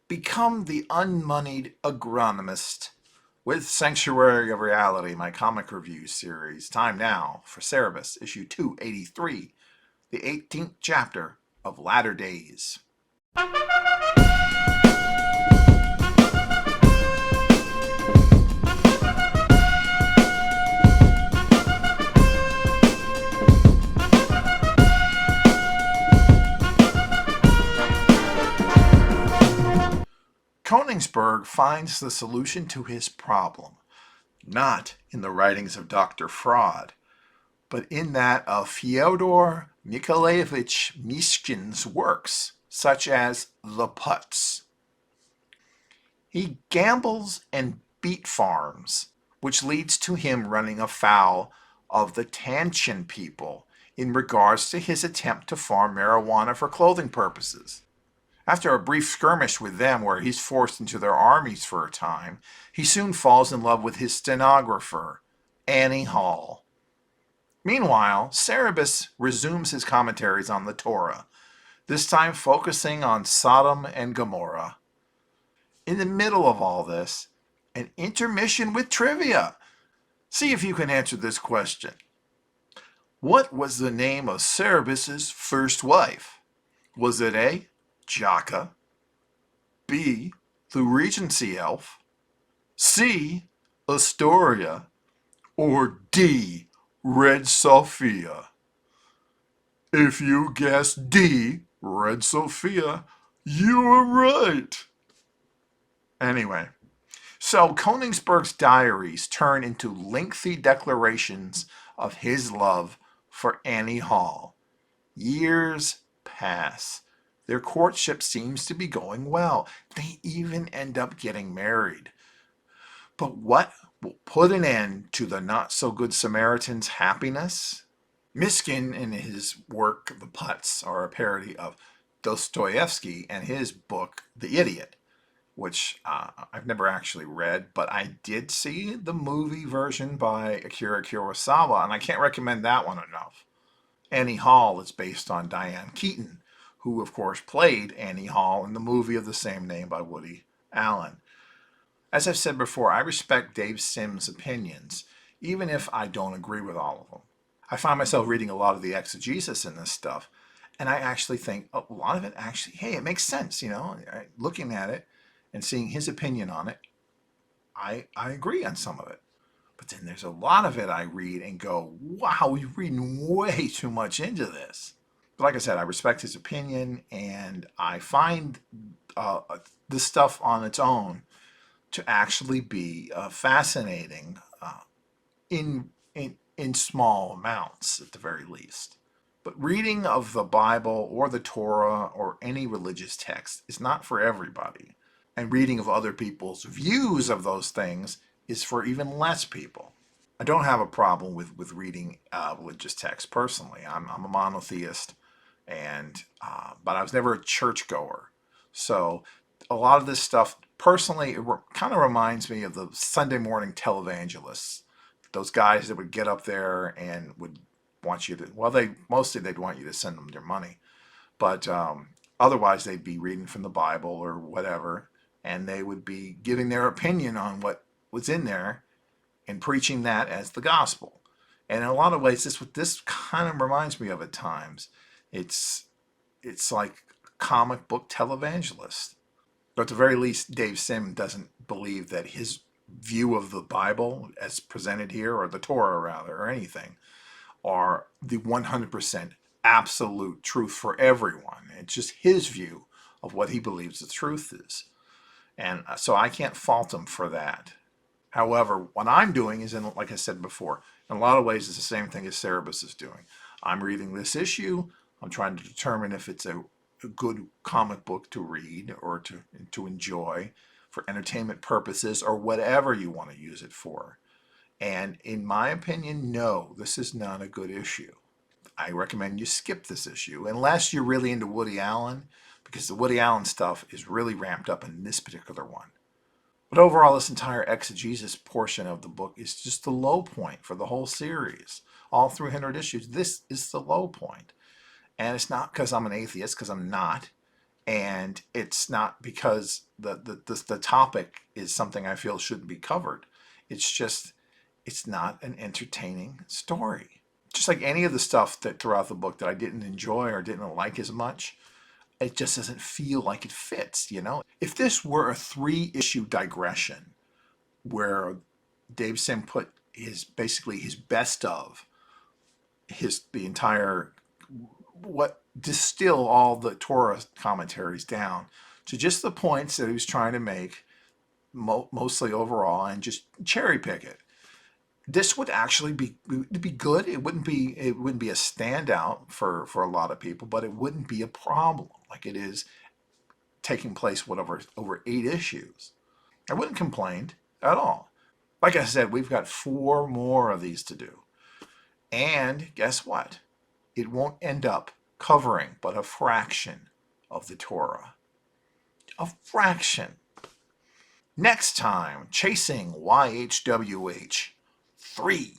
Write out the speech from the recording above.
Become the unmoneyed agronomist with Sanctuary of Reality, my comic review series. Time now for Cerebus, issue 283, the 18th chapter of Latter Days. Königsberg finds the solution to his problem, not in the writings of Dr. Fraud, but in that of Fyodor Nikolaevich Mishkin's works, such as The Putz. He gambles and beet farms, which leads to him running afoul of the Tanshan people in regards to his attempt to farm marijuana for clothing purposes. After a brief skirmish with them where he's forced into their armies for a time, he soon falls in love with his stenographer, Annie Hall. Meanwhile, Cerebus resumes his commentaries on the Torah, this time focusing on Sodom and Gomorrah. In the middle of all this, an intermission with trivia. See if you can answer this question. What was the name of Cerebus's first wife? Was it A, Jaka, B, the Regency elf, C, Astoria, or D, Red Sophia? If you guessed D, Red Sophia, you were right. Anyway, so Königsberg's diaries turn into lengthy declarations of his love for Annie Hall. Years pass. Their courtship seems to be going well. They even end up getting married. But what will put an end to the not-so-good Samaritan's happiness? Mishkin, in his work The Putz, are a parody of Dostoevsky and his book The Idiot, which I've never actually read, but I did see the movie version by Akira Kurosawa, and I can't recommend that one enough. Annie Hall is based on Diane Keaton, who of course played Annie Hall in the movie of the same name by Woody Allen. As I've said before, I respect Dave Sim's opinions, even if I don't agree with all of them. I find myself reading a lot of the exegesis in this stuff, and I actually think a lot of it actually, hey, it makes sense, looking at it and seeing his opinion on it, I agree on some of it. But then there's a lot of it I read and go, wow, you're reading way too much into this. But like I said, I respect his opinion, and I find this stuff on its own to actually be fascinating in small amounts, at the very least. But reading of the Bible or the Torah or any religious text is not for everybody. And reading of other people's views of those things is for even less people. I don't have a problem with reading religious texts personally. I'm a monotheist. But I was never a churchgoer. So a lot of this stuff, personally, it kind of reminds me of the Sunday morning televangelists. Those guys that would get up there and would want you to, well, they'd want you to send them their money. But otherwise, they'd be reading from the Bible or whatever, and they would be giving their opinion on what was in there and preaching that as the gospel. And in a lot of ways, this kind of reminds me of at times. It's like comic book televangelist. But at the very least, Dave Sim doesn't believe that his view of the Bible as presented here, or the Torah rather, or anything, are the 100% absolute truth for everyone. It's just his view of what he believes the truth is. And so I can't fault him for that. However, what I'm doing is, like I said before, in a lot of ways it's the same thing as Cerebus is doing. I'm reading this issue. I'm trying to determine if it's a good comic book to read or to enjoy for entertainment purposes or whatever you want to use it for. And in my opinion, no, this is not a good issue. I recommend you skip this issue unless you're really into Woody Allen, because the Woody Allen stuff is really ramped up in this particular one. But overall, this entire exegesis portion of the book is just the low point for the whole series. All 300 issues, this is the low point. And it's not because I'm an atheist, because I'm not. And it's not because the topic is something I feel shouldn't be covered. It's just, it's not an entertaining story. Just like any of the stuff that throughout the book that I didn't enjoy or didn't like as much, it just doesn't feel like it fits, you know? If this were a 3-issue digression where Dave Sim put basically his best of the entire, what, distill all the Torah commentaries down to just the points that he was trying to make, mostly overall, and just cherry pick it, this would actually be good. It wouldn't be a standout for a lot of people, but it wouldn't be a problem like it is taking place whatever over 8 issues. I wouldn't complain at all. Like I said, we've got 4 more of these to do. And guess what? It won't end up covering but a fraction of the Torah. A fraction. Next time, chasing YHWH 3.